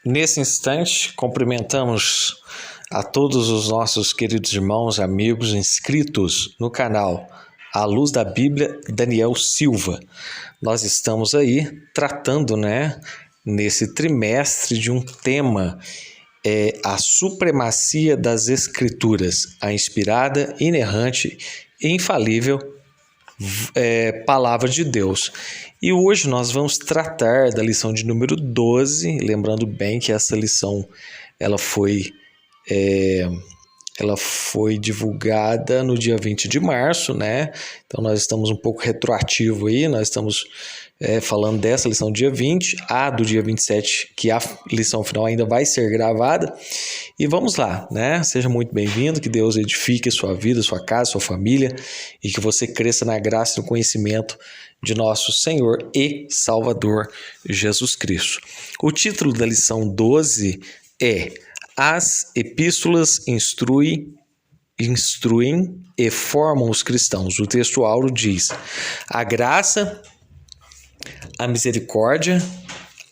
Nesse instante, cumprimentamos a todos os nossos queridos irmãos, amigos inscritos no canal A Luz da Bíblia, Daniel Silva. Nós estamos aí tratando, nesse trimestre de um tema, a supremacia das Escrituras, a inspirada, inerrante e infalível Palavra de Deus. E hoje nós vamos tratar da lição de número 12, lembrando bem que essa lição ela foi divulgada no dia 20 de março, Então nós estamos um pouco retroativo aí, nós estamos falando dessa lição do dia 20, a do dia 27, que a lição final ainda vai ser gravada. E vamos lá, Seja muito bem-vindo, que Deus edifique sua vida, sua casa, sua família e que você cresça na graça e no conhecimento de nosso Senhor e Salvador Jesus Cristo. O título da lição 12 é As Epístolas instruem e formam os cristãos. O texto áureo diz: a graça, a misericórdia,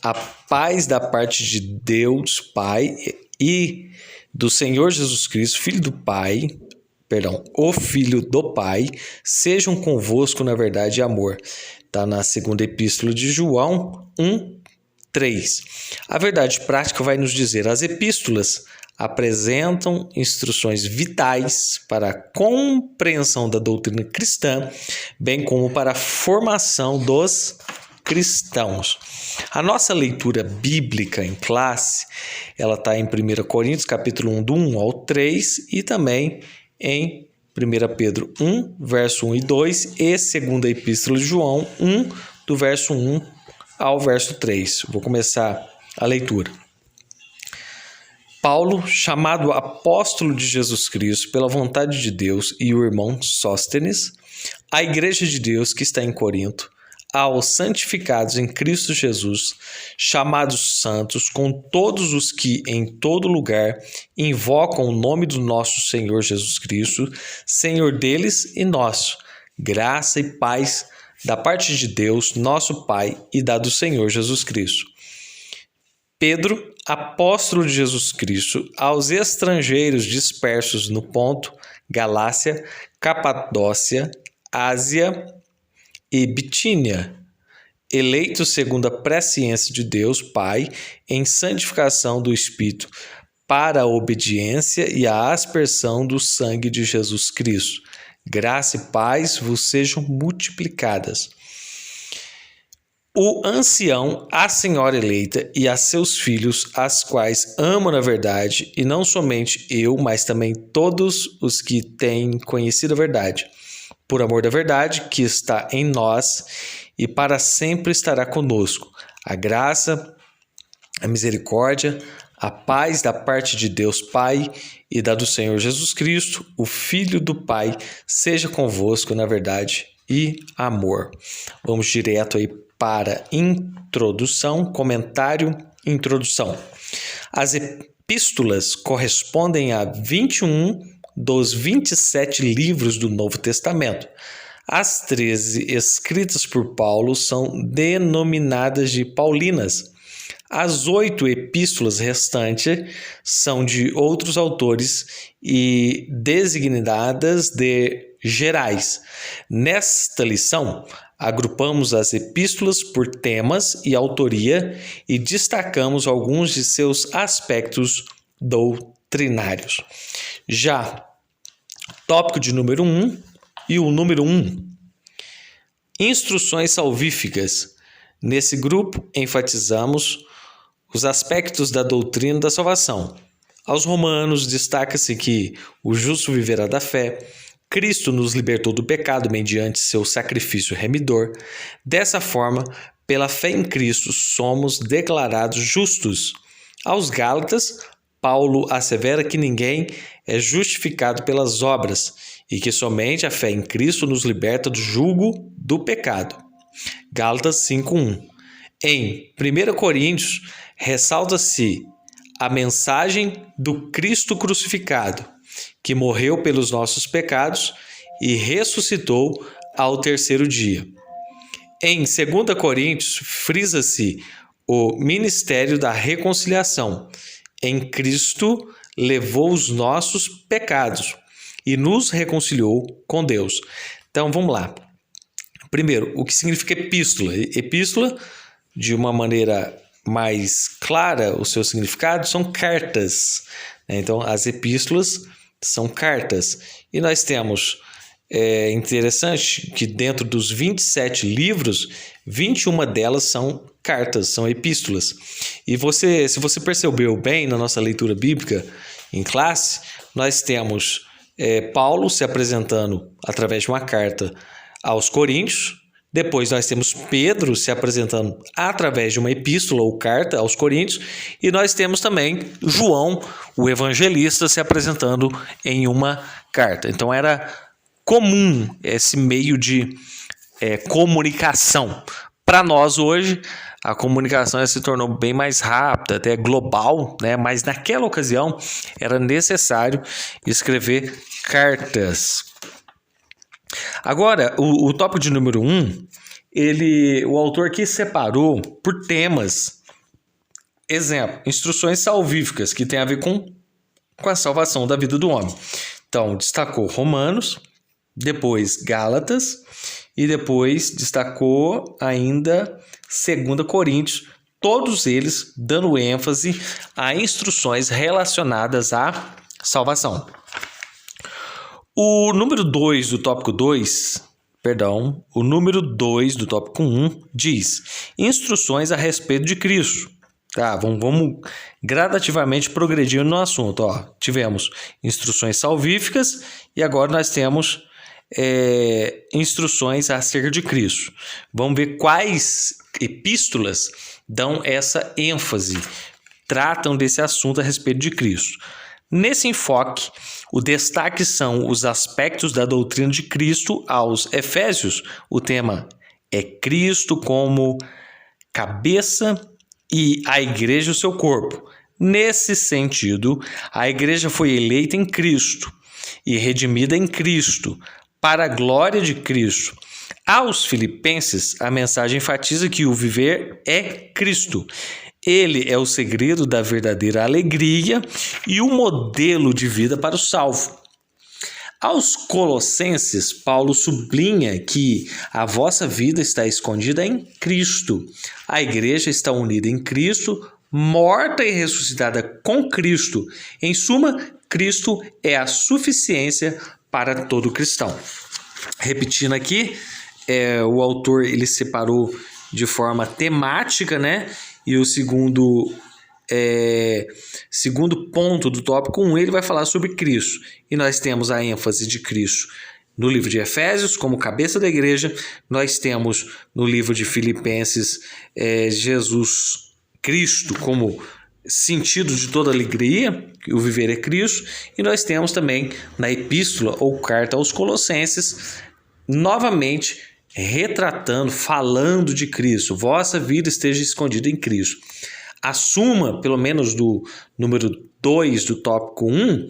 a paz da parte de Deus Pai e do Senhor Jesus Cristo, o Filho do Pai, sejam convosco na verdade e amor. Está na segunda epístola de João 1:3. A verdade prática vai nos dizer: as epístolas apresentam instruções vitais para a compreensão da doutrina cristã, bem como para a formação dos cristãos. A nossa leitura bíblica em classe, ela está em 1 Coríntios, capítulo 1, do 1 ao 3, e também em 1 Pedro 1, verso 1 e 2, e segunda epístola de João 1, do verso 1 ao verso 3. Vou começar a leitura. Paulo, chamado apóstolo de Jesus Cristo pela vontade de Deus, e o irmão Sóstenes, a igreja de Deus que está em Corinto, aos santificados em Cristo Jesus, chamados santos, com todos os que em todo lugar invocam o nome do nosso Senhor Jesus Cristo, Senhor deles e nosso, graça e paz da parte de Deus, nosso Pai, e da do Senhor Jesus Cristo. Pedro, apóstolo de Jesus Cristo, aos estrangeiros dispersos no Ponto, Galácia, Capadócia, Ásia e Bitínia, eleitos segundo a presciência de Deus Pai, em santificação do Espírito, para a obediência e a aspersão do sangue de Jesus Cristo. Graça e paz vos sejam multiplicadas. O ancião, a senhora eleita e a seus filhos, as quais amo na verdade, e não somente eu, mas também todos os que têm conhecido a verdade, por amor da verdade que está em nós e para sempre estará conosco. A graça, a misericórdia, a paz da parte de Deus Pai e da do Senhor Jesus Cristo, o Filho do Pai, seja convosco na verdade e amor. Vamos direto aí para introdução, comentário, introdução. As epístolas correspondem a 21 dos 27 livros do Novo Testamento. As 13 escritas por Paulo são denominadas de paulinas. As 8 epístolas restantes são de outros autores e designadas de gerais. Nesta lição, agrupamos as epístolas por temas e autoria e destacamos alguns de seus aspectos doutrinários. Já tópico de número 1 e o número 1. Instruções salvíficas. Nesse grupo, enfatizamos os aspectos da doutrina da salvação. Aos romanos, destaca-se que o justo viverá da fé. Cristo nos libertou do pecado mediante seu sacrifício remidor. Dessa forma, pela fé em Cristo, somos declarados justos. Aos Gálatas, Paulo assevera que ninguém é justificado pelas obras e que somente a fé em Cristo nos liberta do jugo do pecado. Gálatas 5:1. Em 1 Coríntios, ressalta-se a mensagem do Cristo crucificado, que morreu pelos nossos pecados e ressuscitou ao terceiro dia. Em 2 Coríntios, frisa-se o ministério da reconciliação. Em Cristo levou os nossos pecados e nos reconciliou com Deus. Então, vamos lá. Primeiro, o que significa epístola? Epístola, de uma maneira mais clara, o seu significado são cartas. Então, as epístolas são cartas. E nós temos, interessante que dentro dos 27 livros, 21 delas são cartas, são epístolas. E se você percebeu bem na nossa leitura bíblica em classe, nós temos Paulo se apresentando através de uma carta aos Coríntios. Depois nós temos Pedro se apresentando através de uma epístola ou carta aos Coríntios. E nós temos também João, o evangelista, se apresentando em uma carta. Então era comum esse meio de comunicação. Para nós hoje, a comunicação se tornou bem mais rápida, até global, né? Mas naquela ocasião era necessário escrever cartas. Agora, o tópico de número 1, o autor aqui separou por temas. Exemplo, instruções salvíficas, que tem a ver com a salvação da vida do homem. Então, destacou Romanos, depois Gálatas, e depois destacou ainda 2 Coríntios, todos eles dando ênfase a instruções relacionadas à salvação. O número 2 do tópico 1 diz instruções a respeito de Cristo. Tá, vamos gradativamente progredindo no assunto. Tivemos instruções salvíficas e agora nós temos instruções acerca de Cristo. Vamos ver quais epístolas dão essa ênfase, tratam desse assunto a respeito de Cristo. Nesse enfoque, o destaque são os aspectos da doutrina de Cristo aos Efésios. O tema é Cristo como cabeça e a igreja o seu corpo. Nesse sentido, a igreja foi eleita em Cristo e redimida em Cristo, para a glória de Cristo. Aos Filipenses, a mensagem enfatiza que o viver é Cristo. Ele é o segredo da verdadeira alegria e o modelo de vida para o salvo. Aos Colossenses, Paulo sublinha que a vossa vida está escondida em Cristo. A igreja está unida em Cristo, morta e ressuscitada com Cristo. Em suma, Cristo é a suficiência para todo cristão. Repetindo aqui, o autor ele separou de forma temática, né? E o segundo ponto do tópico 1, ele vai falar sobre Cristo. E nós temos a ênfase de Cristo no livro de Efésios, como cabeça da igreja. Nós temos no livro de Filipenses, Jesus Cristo como sentido de toda alegria, que o viver é Cristo. E nós temos também na epístola ou carta aos Colossenses, novamente retratando, falando de Cristo. Vossa vida esteja escondida em Cristo. A suma, pelo menos do número 2 do tópico 1,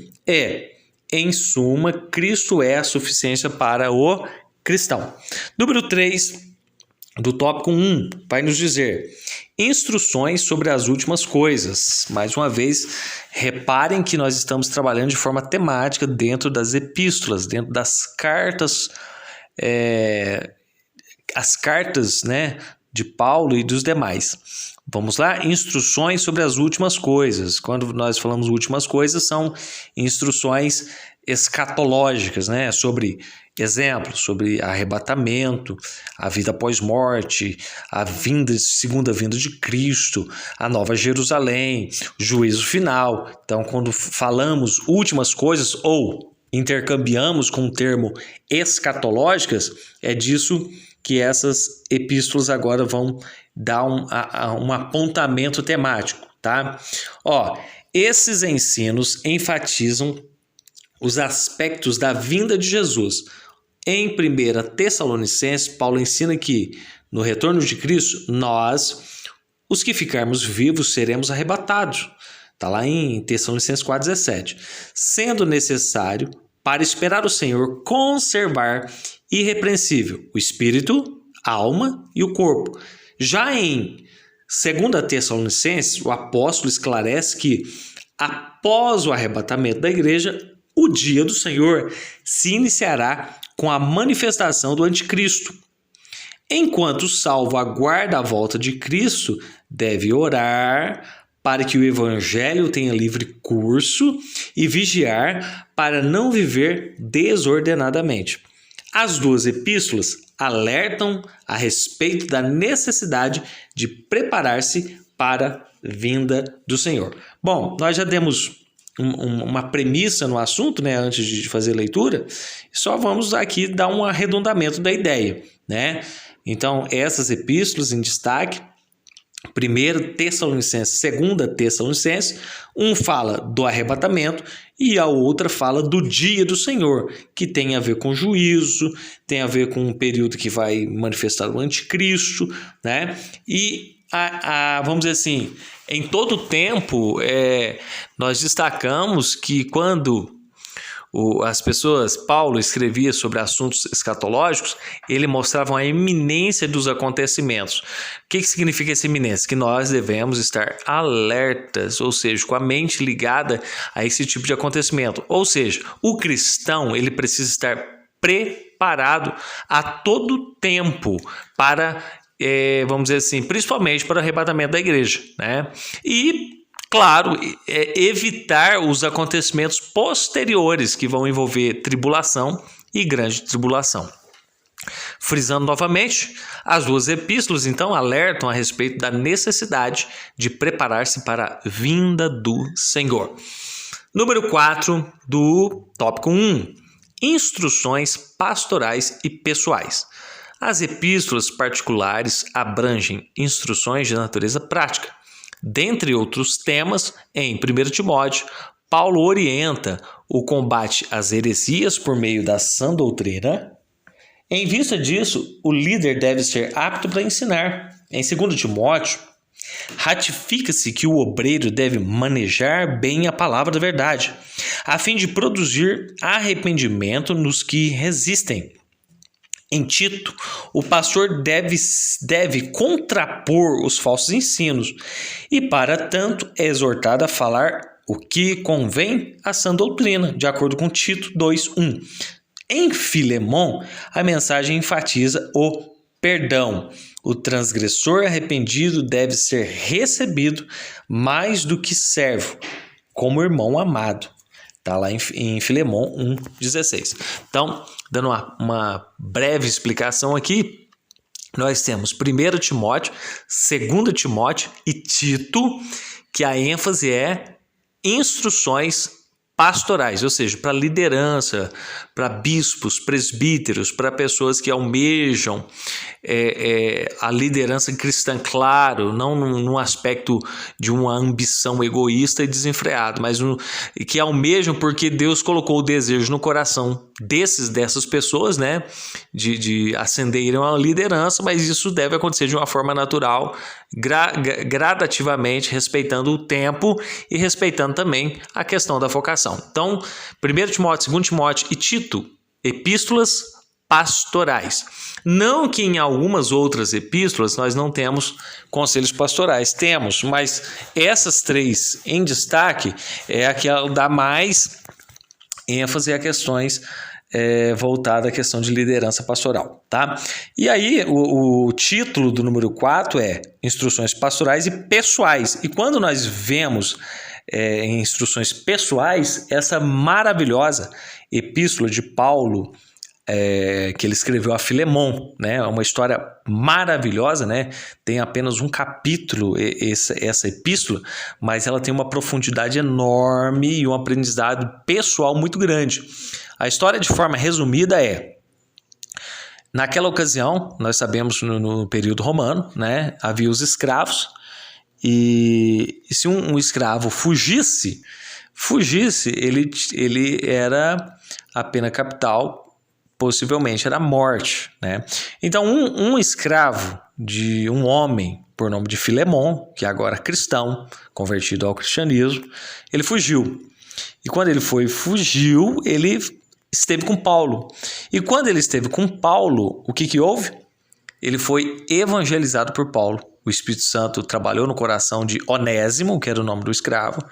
em suma, Cristo é a suficiência para o cristão. Número 3 do tópico 1 vai nos dizer instruções sobre as últimas coisas. Mais uma vez, reparem que nós estamos trabalhando de forma temática dentro das epístolas, dentro das cartas, as cartas, né, de Paulo e dos demais. Vamos lá? Instruções sobre as últimas coisas. Quando nós falamos últimas coisas, são instruções escatológicas, né? Sobre exemplos, sobre arrebatamento, a vida após morte, a segunda vinda de Cristo, a Nova Jerusalém, o juízo final. Então, quando falamos últimas coisas ou intercambiamos com o termo escatológicas, é disso que essas epístolas agora vão dar um apontamento temático, tá? Esses ensinos enfatizam os aspectos da vinda de Jesus. Em 1 Tessalonicenses, Paulo ensina que no retorno de Cristo, nós, os que ficarmos vivos, seremos arrebatados. Está lá em Tessalonicenses 4,17. Sendo necessário, para esperar o Senhor, conservar irrepreensível o espírito, a alma e o corpo. Já em Segundo a Tessalonicenses, o apóstolo esclarece que após o arrebatamento da igreja, o dia do Senhor se iniciará com a manifestação do anticristo. Enquanto o salvo aguarda a volta de Cristo, deve orar para que o evangelho tenha livre curso e vigiar para não viver desordenadamente. As duas epístolas alertam a respeito da necessidade de preparar-se para a vinda do Senhor. Bom, nós já demos uma premissa no assunto, né, antes de fazer a leitura, só vamos aqui dar um arredondamento da ideia, né? Então, essas epístolas em destaque, 1 Tessalonicenses, 2 Tessalonicenses, um fala do arrebatamento e a outra fala do dia do Senhor, que tem a ver com juízo, tem a ver com um período que vai manifestar o anticristo, né? E vamos dizer assim, em todo o tempo, nós destacamos que quando Paulo escrevia sobre assuntos escatológicos, ele mostrava a iminência dos acontecimentos. O que significa essa iminência? Que nós devemos estar alertas, ou seja, com a mente ligada a esse tipo de acontecimento. Ou seja, o cristão ele precisa estar preparado a todo tempo para, vamos dizer assim, principalmente para o arrebatamento da igreja, né? E claro, evitar os acontecimentos posteriores que vão envolver tribulação e grande tribulação. Frisando novamente, as duas epístolas então alertam a respeito da necessidade de preparar-se para a vinda do Senhor. Número 4 do tópico 1. Instruções pastorais e pessoais. As epístolas particulares abrangem instruções de natureza prática. Dentre outros temas, em 1 Timóteo, Paulo orienta o combate às heresias por meio da sã doutrina. Em vista disso, o líder deve ser apto para ensinar. Em 2 Timóteo, ratifica-se que o obreiro deve manejar bem a palavra da verdade, a fim de produzir arrependimento nos que resistem. Em Tito, o pastor deve contrapor os falsos ensinos e, para tanto, é exortado a falar o que convém à sã doutrina, de acordo com Tito 2:1. Em Filemon, a mensagem enfatiza o perdão. O transgressor arrependido deve ser recebido mais do que servo, como irmão amado. Está lá em Filemon 1:16. Então, dando uma breve explicação aqui, nós temos 1 Timóteo, 2 Timóteo e Tito, que a ênfase é instruções pastorais, ou seja, para liderança, para bispos, presbíteros, para pessoas que almejam a liderança cristã, claro, não num aspecto de uma ambição egoísta e desenfreada, mas que almejam porque Deus colocou o desejo no coração dessas pessoas, né, de ascenderem a liderança, mas isso deve acontecer de uma forma natural, gradativamente, respeitando o tempo e respeitando também a questão da vocação. Então, 1 Timóteo, 2 Timóteo e Tito, epístolas pastorais. Não que em algumas outras epístolas nós não temos conselhos pastorais, temos, mas essas três em destaque é a que dá mais ênfase a questões voltadas à questão de liderança pastoral, tá? E aí o título do número 4 é Instruções Pastorais e Pessoais. E quando nós vemos em instruções pessoais, essa maravilhosa epístola de Paulo, que ele escreveu a Filemon, né? É uma história maravilhosa, né? Tem apenas um capítulo essa epístola, mas ela tem uma profundidade enorme e um aprendizado pessoal muito grande. A história, de forma resumida, naquela ocasião, nós sabemos no período romano, né? Havia os escravos, e se um escravo fugisse, ele era a pena capital, possivelmente era a morte, né? Então, um escravo de um homem por nome de Filemon, que agora é cristão, convertido ao cristianismo, ele fugiu. E quando ele fugiu, ele esteve com Paulo. E quando ele esteve com Paulo, o que houve? Ele foi evangelizado por Paulo. o Espírito Santo trabalhou no coração de Onésimo, que era o nome do escravo,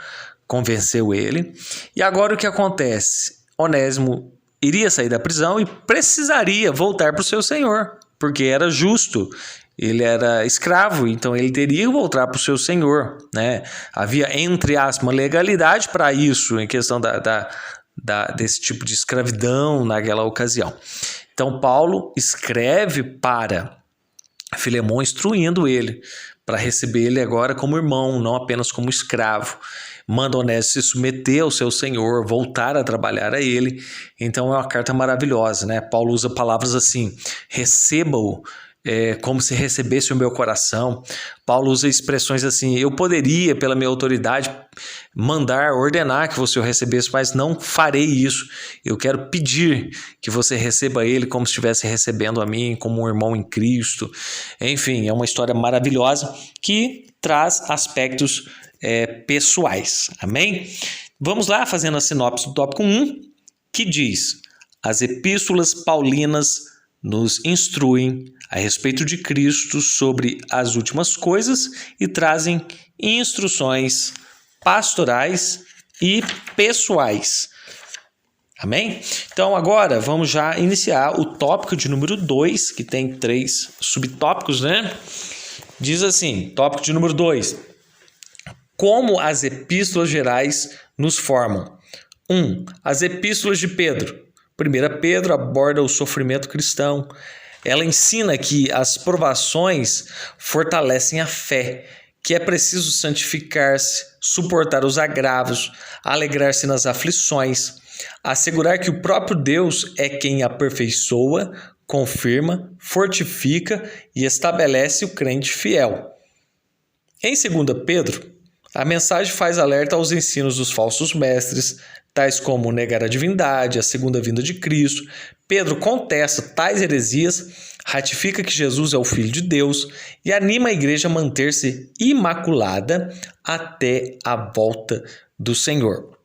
convenceu ele. E agora o que acontece? Onésimo iria sair da prisão e precisaria voltar para o seu senhor, porque era justo. Ele era escravo, então ele teria que voltar para o seu senhor, né? Havia, entre aspas, uma legalidade para isso, em questão desse tipo de escravidão naquela ocasião. Então, Paulo escreve para Filemão, instruindo ele para receber ele agora como irmão, não apenas como escravo. Manda Onésimo se submeter ao seu senhor, voltar a trabalhar a ele. Então, é uma carta maravilhosa, né? Paulo usa palavras assim: receba-o como se recebesse o meu coração. Paulo usa expressões assim: eu poderia, pela minha autoridade, mandar, ordenar que você o recebesse, mas não farei isso. Eu quero pedir que você receba ele como se estivesse recebendo a mim, como um irmão em Cristo. Enfim, é uma história maravilhosa que traz aspectos pessoais. Amém? Vamos lá, fazendo a sinopse do tópico 1, que diz: as epístolas paulinas nos instruem a respeito de Cristo sobre as últimas coisas e trazem instruções pastorais e pessoais. Amém? Então agora vamos já iniciar o tópico de número 2, que tem 3 subtópicos, né? Diz assim, tópico de número 2: como as epístolas gerais nos formam. 1. As epístolas de Pedro. 1 Pedro aborda o sofrimento cristão. Ela ensina que as provações fortalecem a fé, que é preciso santificar-se, suportar os agravos, alegrar-se nas aflições, assegurar que o próprio Deus é quem aperfeiçoa, confirma, fortifica e estabelece o crente fiel. Em 2 Pedro, a mensagem faz alerta aos ensinos dos falsos mestres, tais como negar a divindade, a segunda vinda de Cristo. Pedro contesta tais heresias, ratifica que Jesus é o Filho de Deus e anima a igreja a manter-se imaculada até a volta do Senhor.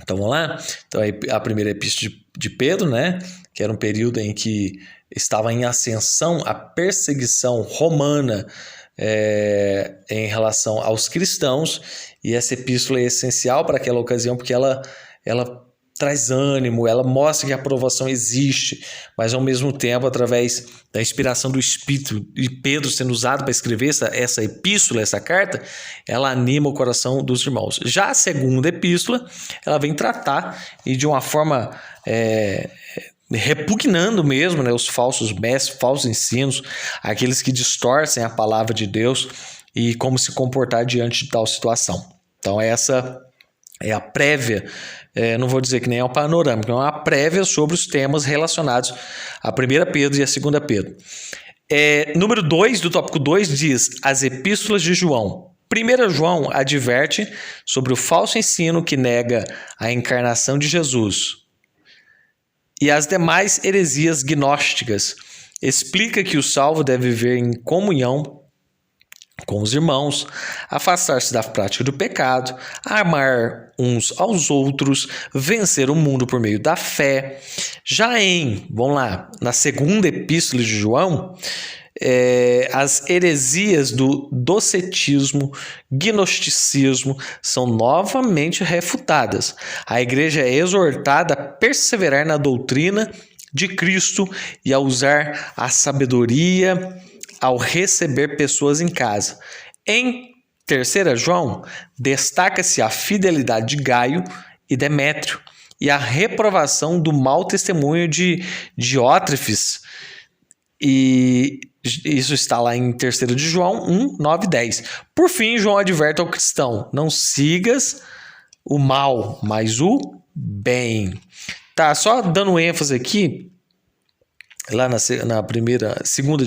Então vamos lá? Então a primeira epístola de Pedro, né? Que era um período em que estava em ascensão a perseguição romana em relação aos cristãos, e essa epístola é essencial para aquela ocasião porque ela traz ânimo, ela mostra que a aprovação existe, mas ao mesmo tempo, através da inspiração do Espírito e Pedro sendo usado para escrever essa epístola, essa carta, ela anima o coração dos irmãos. Já a segunda epístola, ela vem tratar e de uma forma repugnando mesmo, né, os falsos mestres, falsos ensinos, aqueles que distorcem a palavra de Deus e como se comportar diante de tal situação. Então essa é a prévia, não vou dizer que nem é um panorâmico, é uma prévia sobre os temas relacionados a 1 Pedro e a 2 Pedro. Número 2 do tópico 2 diz as epístolas de João. 1 João adverte sobre o falso ensino que nega a encarnação de Jesus e as demais heresias gnósticas. Explica que o salvo deve viver em comunhão com os irmãos, afastar-se da prática do pecado, amar uns aos outros, vencer o mundo por meio da fé. Já vamos lá, na segunda epístola de João, as heresias do docetismo, gnosticismo são novamente refutadas. A igreja é exortada a perseverar na doutrina de Cristo e a usar a sabedoria ao receber pessoas em casa. Em 3 João, destaca-se a fidelidade de Gaio e Demétrio e a reprovação do mau testemunho de Diótrefes. E isso está lá em 3 de João 1, 9 e 10. Por fim, João adverte ao cristão: não sigas o mal, mas o bem. Tá, só dando ênfase aqui, lá na segunda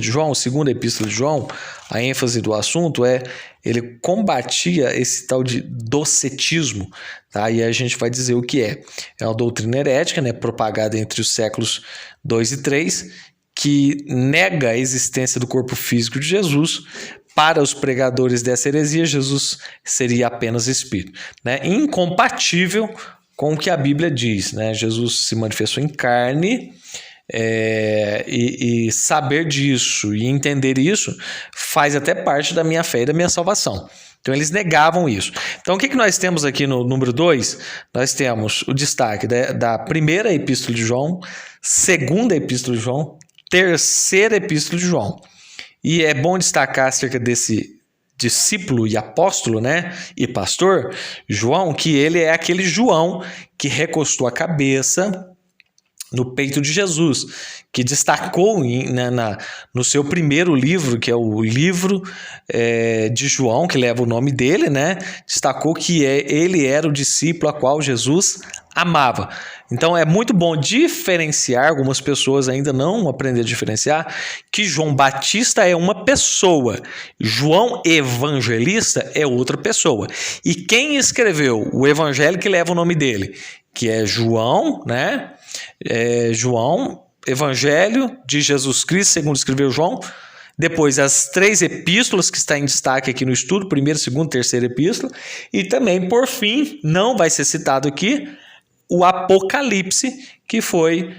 epístola de João, a ênfase do assunto ele combatia esse tal de docetismo, tá? E a gente vai dizer o que é. É uma doutrina herética, né, propagada entre os séculos 2 e 3, que nega a existência do corpo físico de Jesus. Para os pregadores dessa heresia, Jesus seria apenas espírito, né? Incompatível com o que a Bíblia diz, né? Jesus se manifestou em carne, e saber disso e entender isso faz até parte da minha fé e da minha salvação. Então, eles negavam isso. Então, o que nós temos aqui no número 2? Nós temos o destaque da primeira epístola de João, segunda epístola de João, terceira epístola de João. E é bom destacar acerca desse discípulo e apóstolo, né, e pastor, João, que ele é aquele João que recostou a cabeça no peito de Jesus, que destacou no seu primeiro livro, que é o livro de João, que leva o nome dele, né? Destacou que ele era o discípulo a qual Jesus amava. Então é muito bom diferenciar, algumas pessoas ainda não aprenderam a diferenciar, que João Batista é uma pessoa, João Evangelista é outra pessoa. E quem escreveu o evangelho que leva o nome dele? Que é João, né? João, Evangelho de Jesus Cristo, segundo escreveu João. Depois, as 3 epístolas que está em destaque aqui no estudo, primeira, segunda, terceira epístola. E também, por fim, não vai ser citado aqui, o Apocalipse, que foi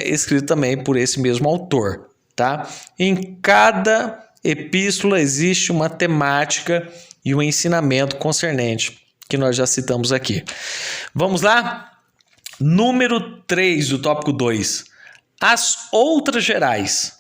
escrito também por esse mesmo autor. Tá? Em cada epístola existe uma temática e um ensinamento concernente, que nós já citamos aqui. Vamos lá? Número 3 do tópico 2. As outras gerais.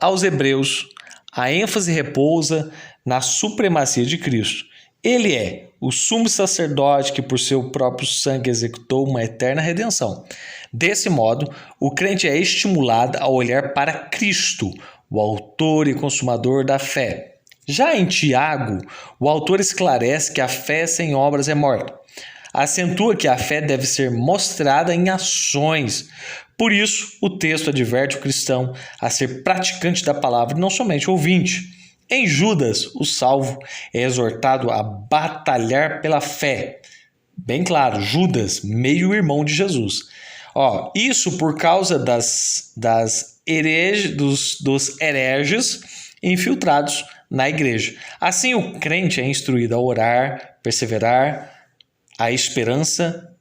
Aos Hebreus, a ênfase repousa na supremacia de Cristo. Ele é o sumo sacerdote que por seu próprio sangue executou uma eterna redenção. Desse modo, o crente é estimulado a olhar para Cristo, o autor e consumador da fé. Já em Tiago, o autor esclarece que a fé sem obras é morta. Acentua que a fé deve ser mostrada em ações. Por isso, o texto adverte o cristão a ser praticante da palavra e não somente ouvinte. Em Judas, o salvo é exortado a batalhar pela fé. Bem claro, Judas, meio-irmão de Jesus. Isso por causa dos hereges infiltrados na igreja. Assim, o crente é instruído a orar, perseverar, a esperança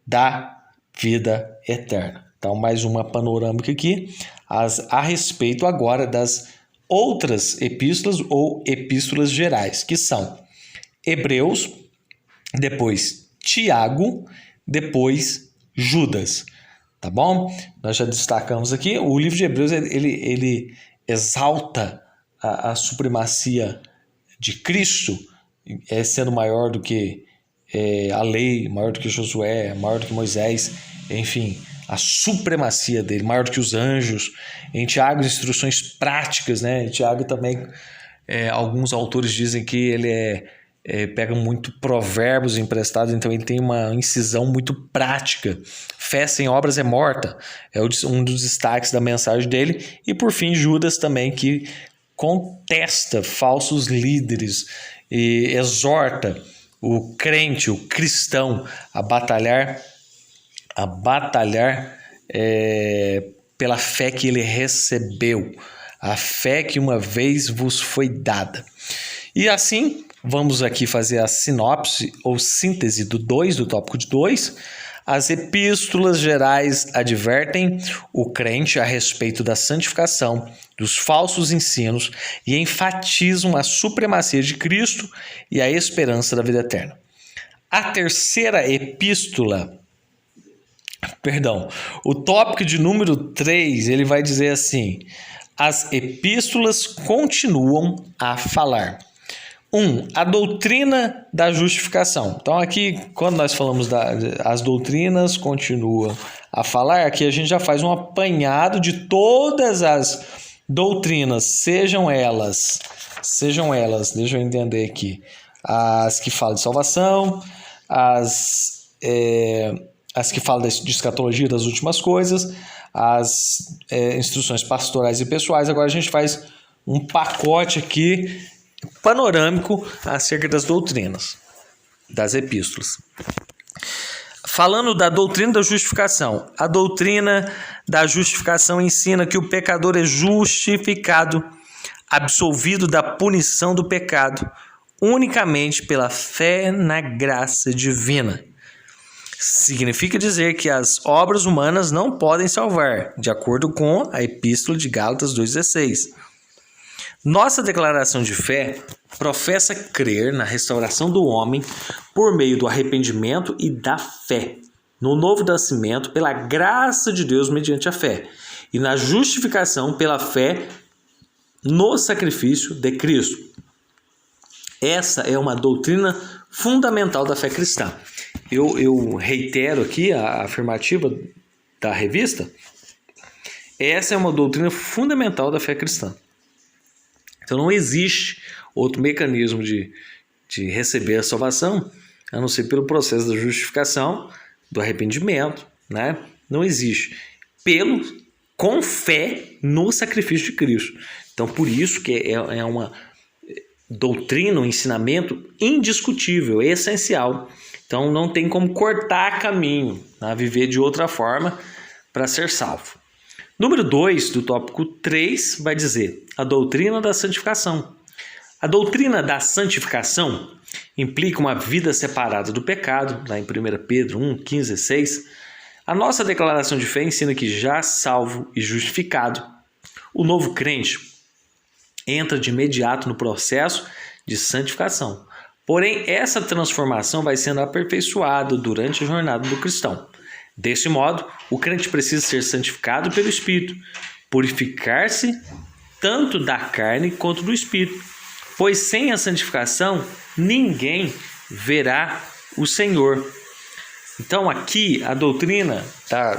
da vida eterna. Então, mais uma panorâmica aqui a respeito agora das outras epístolas ou epístolas gerais, que são Hebreus, depois Tiago, depois Judas. Tá bom? Nós já destacamos aqui, o livro de Hebreus ele exalta a supremacia de Cristo, sendo maior do que a lei, maior do que Josué, maior do que Moisés, enfim, a supremacia dele, maior do que os anjos. Em Tiago, instruções práticas, né? Em Tiago também, alguns autores dizem que ele pega muito provérbios emprestados, então ele tem uma incisão muito prática. Fé sem obras é morta, é um dos destaques da mensagem dele. E por fim, Judas também, que contesta falsos líderes e exorta o crente, o cristão, a batalhar pela fé que ele recebeu, a fé que uma vez vos foi dada. E assim, vamos aqui fazer a sinopse ou síntese do tópico de 2. As epístolas gerais advertem o crente a respeito da santificação, dos falsos ensinos e enfatizam a supremacia de Cristo e a esperança da vida eterna. A terceira epístola, o tópico de número 3, ele vai dizer assim: as epístolas continuam a falar. 1. A doutrina da justificação. Então aqui, quando nós falamos as doutrinas continuam a falar, aqui a gente já faz um apanhado de todas as doutrinas, sejam elas, deixa eu entender aqui, as que falam de salvação, as que falam de escatologia das últimas coisas, as instruções pastorais e pessoais. Agora a gente faz um pacote aqui panorâmico acerca das doutrinas, das epístolas. Falando da doutrina da justificação, a doutrina da justificação ensina que o pecador é justificado, absolvido da punição do pecado, unicamente pela fé na graça divina. Significa dizer que as obras humanas não podem salvar, de acordo com a Epístola de Gálatas 2,16. Nossa declaração de fé professa crer na restauração do homem por meio do arrependimento e da fé, no novo nascimento pela graça de Deus mediante a fé, e na justificação pela fé no sacrifício de Cristo. Essa é uma doutrina fundamental da fé cristã. Eu reitero aqui a afirmativa da revista. Essa é uma doutrina fundamental da fé cristã. Então não existe outro mecanismo de receber a salvação, a não ser pelo processo da justificação, do arrependimento, né? Não existe. Com fé no sacrifício de Cristo. Então por isso que é uma doutrina, um ensinamento indiscutível, essencial. Então não tem como cortar caminho, né? Viver de outra forma para ser salvo. Número 2 do tópico 3 vai dizer a doutrina da santificação. A doutrina da santificação implica uma vida separada do pecado, lá em 1 Pedro 1, 15 e 16. A nossa declaração de fé ensina que já salvo e justificado, o novo crente entra de imediato no processo de santificação. Porém, essa transformação vai sendo aperfeiçoada durante a jornada do cristão. Desse modo, o crente precisa ser santificado pelo Espírito, purificar-se tanto da carne quanto do Espírito, pois sem a santificação ninguém verá o Senhor. Então aqui a doutrina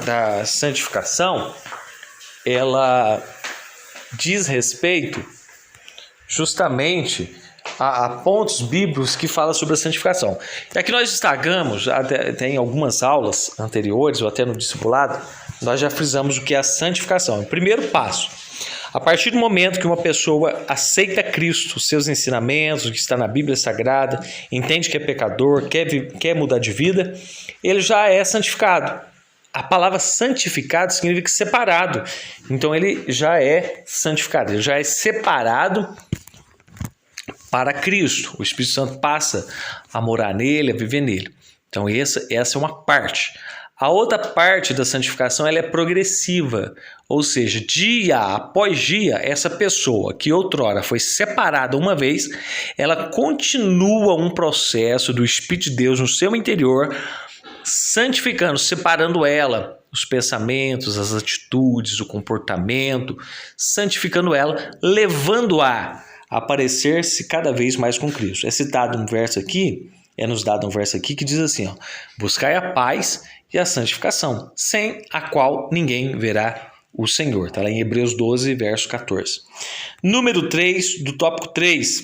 da santificação, ela diz respeito justamente a pontos bíblicos que falam sobre a santificação. E aqui nós destacamos, até em algumas aulas anteriores, ou até no discipulado, nós já frisamos o que é a santificação. O primeiro passo, a partir do momento que uma pessoa aceita Cristo, seus ensinamentos, o que está na Bíblia Sagrada, entende que é pecador, quer mudar de vida, ele já é santificado. A palavra santificado significa separado. Então ele já é santificado, ele já é separado para Cristo. O Espírito Santo passa a morar nele, a viver nele. Então essa é uma parte. A outra parte da santificação ela é progressiva, ou seja, dia após dia, essa pessoa que outrora foi separada uma vez, ela continua um processo do Espírito de Deus no seu interior, santificando, separando ela, os pensamentos, as atitudes, o comportamento, santificando ela, levando-a a parecer-se cada vez mais com Cristo. É citado um verso aqui, nos dado um verso aqui que diz assim, ó, buscai a paz e a santificação, sem a qual ninguém verá o Senhor. Está lá em Hebreus 12, verso 14. Número 3, do tópico 3,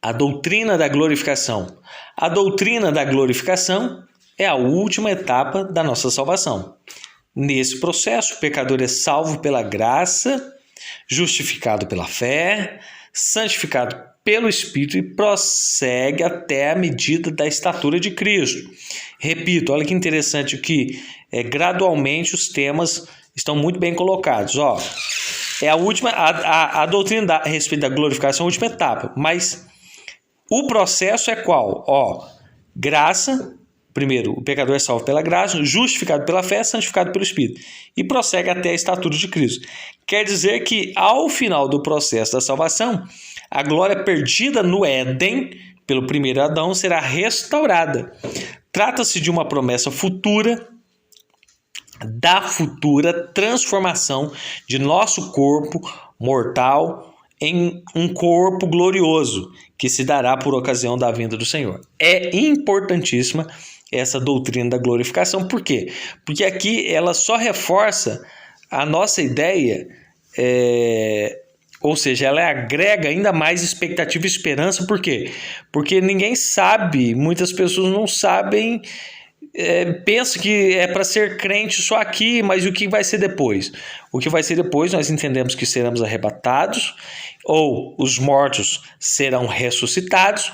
a doutrina da glorificação. A doutrina da glorificação é a última etapa da nossa salvação. Nesse processo, o pecador é salvo pela graça, justificado pela fé, santificado pelo Espírito e prossegue até a medida da estatura de Cristo. Repito, olha que interessante que gradualmente os temas estão muito bem colocados. Ó, é a última, a doutrina a respeito da glorificação é a última etapa, mas o processo é qual? Ó, graça. Primeiro, o pecador é salvo pela graça, justificado pela fé, santificado pelo Espírito. E prossegue até a estatura de Cristo. Quer dizer que, ao final do processo da salvação, a glória perdida no Éden, pelo primeiro Adão, será restaurada. Trata-se de uma promessa futura, da futura transformação de nosso corpo mortal em um corpo glorioso, que se dará por ocasião da vinda do Senhor. É importantíssima essa doutrina da glorificação. Por quê? Porque aqui ela só reforça a nossa ideia, ou seja, ela agrega ainda mais expectativa e esperança. Por quê? Porque ninguém sabe, muitas pessoas não sabem, pensam que é para ser crente só aqui, mas o que vai ser depois? O que vai ser depois, nós entendemos que seremos arrebatados, ou os mortos serão ressuscitados,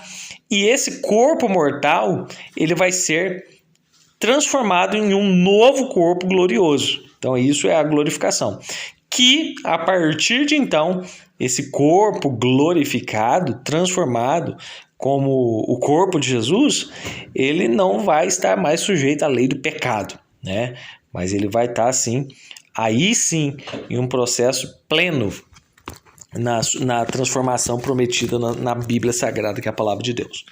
e esse corpo mortal ele vai ser transformado em um novo corpo glorioso. Então isso é a glorificação. Que a partir de então, esse corpo glorificado, transformado, como o corpo de Jesus, ele não vai estar mais sujeito à lei do pecado, né? Mas ele vai estar, sim, aí sim, em um processo pleno na transformação prometida na Bíblia Sagrada, que é a palavra de Deus.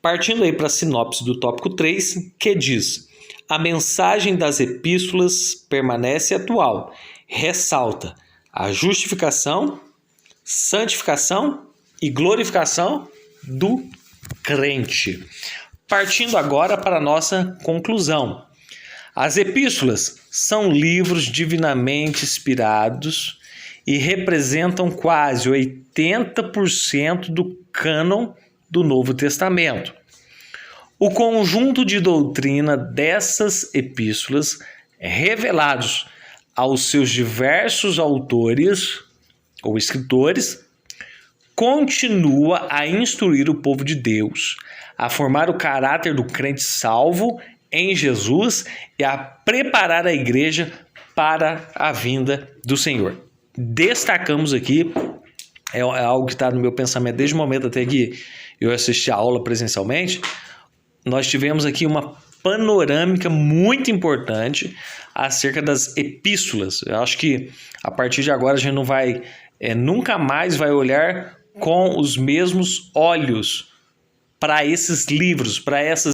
Partindo aí para a sinopse do tópico 3, que diz: a mensagem das epístolas permanece atual, ressalta a justificação, santificação e glorificação do crente. Partindo agora para a nossa conclusão. As epístolas são livros divinamente inspirados e representam quase 80% do cânon do Novo Testamento. O conjunto de doutrina dessas epístolas, revelados aos seus diversos autores ou escritores, continua a instruir o povo de Deus, a formar o caráter do crente salvo em Jesus e a preparar a igreja para a vinda do Senhor. Destacamos aqui, é algo que está no meu pensamento desde o momento até que eu assisti a aula presencialmente, nós tivemos aqui uma panorâmica muito importante acerca das epístolas. Eu acho que a partir de agora a gente não vai, nunca mais vai olhar com os mesmos olhos para esses livros, para essas